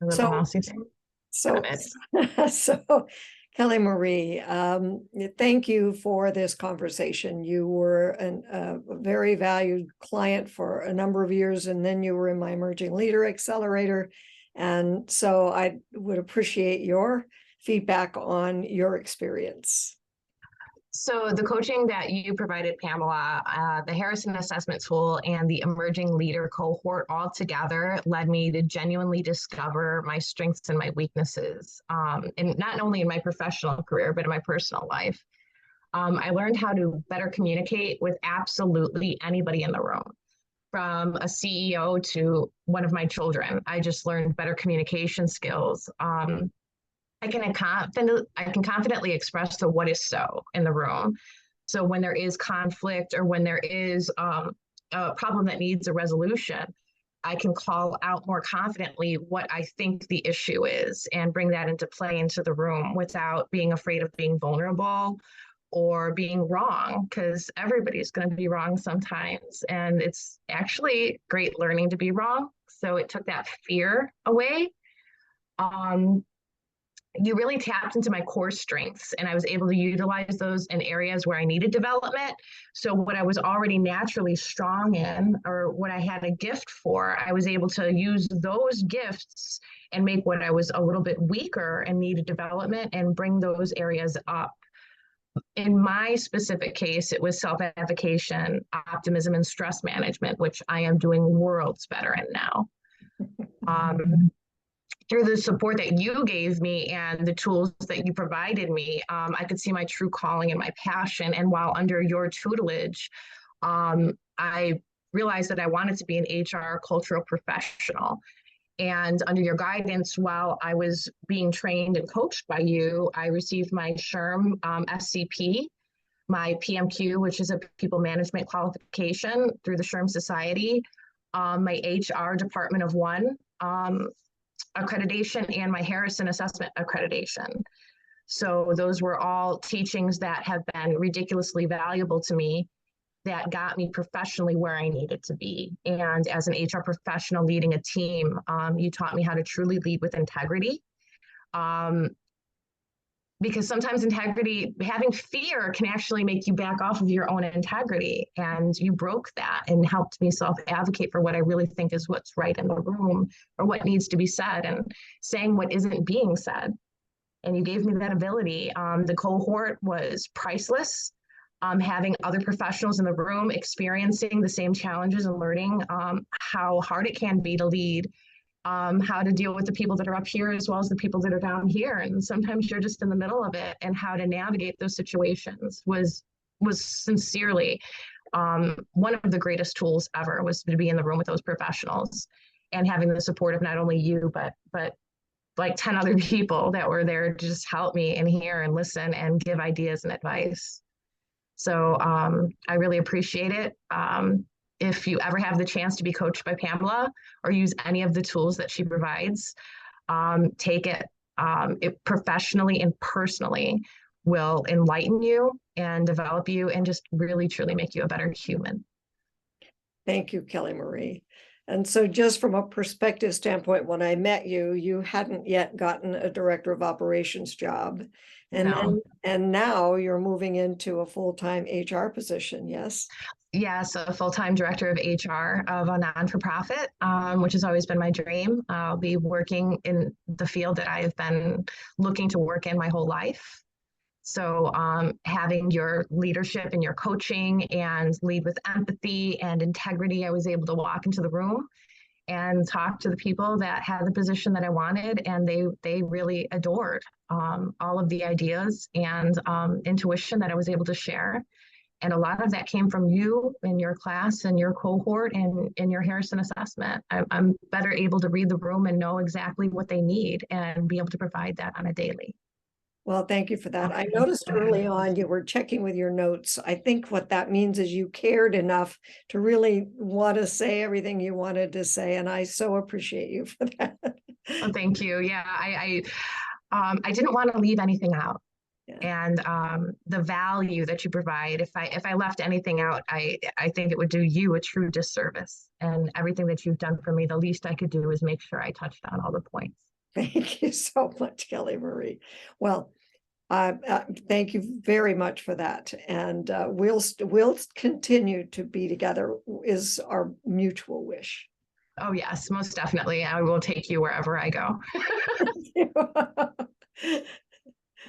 A little So, mousy thing. so, Got it. so, Kellymarie, thank you for this conversation. You were a very valued client for a number of years, and then you were in my Emerging Leader Accelerator. And so I would appreciate your feedback on your experience. So the coaching that you provided, Pamela, the Harrison Assessment Tool and the Emerging Leader Cohort all together led me to genuinely discover my strengths and my weaknesses, and not only in my professional career, but in my personal life. I learned how to better communicate with absolutely anybody in the room, from a CEO to one of my children. I just learned better communication skills. I can confidently express the what is so in the room. So when there is conflict or when there is a problem that needs a resolution, I can call out more confidently what I think the issue is and bring that into play into the room without being afraid of being vulnerable or being wrong, because everybody's going to be wrong sometimes. And it's actually great learning to be wrong. So it took that fear away. Um, you really tapped into my core strengths, and I was able to utilize those in areas where I needed development. So what I was already naturally strong in, or what I had a gift for, I was able to use those gifts and make what I was a little bit weaker and needed development and bring those areas up. In my specific case, it was self-advocation, optimism, and stress management, which I am doing worlds better in now. Through the support that you gave me and the tools that you provided me, I could see my true calling and my passion. And while under your tutelage, I realized that I wanted to be an HR cultural professional. And under your guidance, while I was being trained and coached by you, I received my SHRM SCP, my PMQ, which is a people management qualification through the SHRM Society, my HR Department of One accreditation, and my Harrison Assessment accreditation. So those were all teachings that have been ridiculously valuable to me, that got me professionally where I needed to be. And as an HR professional leading a team, you taught me how to truly lead with integrity. Because sometimes integrity, having fear can actually make you back off of your own integrity. And you broke that and helped me self-advocate for what I really think is what's right in the room or what needs to be said, and saying what isn't being said. And you gave me that ability. The cohort was priceless. Having other professionals in the room experiencing the same challenges and learning how hard it can be to lead, how to deal with the people that are up here as well as the people that are down here. And sometimes you're just in the middle of it, and how to navigate those situations was sincerely one of the greatest tools ever, was to be in the room with those professionals and having the support of not only you, but like 10 other people that were there to just help me and hear and listen and give ideas and advice. So I really appreciate it. If you ever have the chance to be coached by Pamela or use any of the tools that she provides, take it. It professionally and personally will enlighten you and develop you and just really, truly make you a better human. Thank you, Kellymarie. And so just from a perspective standpoint, when I met you, you hadn't yet gotten a director of operations job. And now you're moving into a full-time HR position, yes? Yes, a full-time director of HR of a non-for-profit, which has always been my dream. I'll be working in the field that I've been looking to work in my whole life. So having your leadership and your coaching and lead with empathy and integrity, I was able to walk into the room and talk to the people that had the position that I wanted, and they really adored all of the ideas and intuition that I was able to share. And a lot of that came from you and your class and your cohort and in your Harrison assessment. I'm better able to read the room and know exactly what they need and be able to provide that on a daily. Well, thank you for that. I noticed early on you were checking with your notes. I think what that means is you cared enough to really want to say everything you wanted to say, and I so appreciate you for that. Oh, thank you. Yeah, I didn't want to leave anything out. and the value that you provide. If I left anything out, I think it would do you a true disservice. And everything that you've done for me, the least I could do is make sure I touched on all the points. Thank you so much, Kellymarie. Well, thank you very much for that, and we'll continue to be together. Is our mutual wish. Oh yes, most definitely. I will take you wherever I go.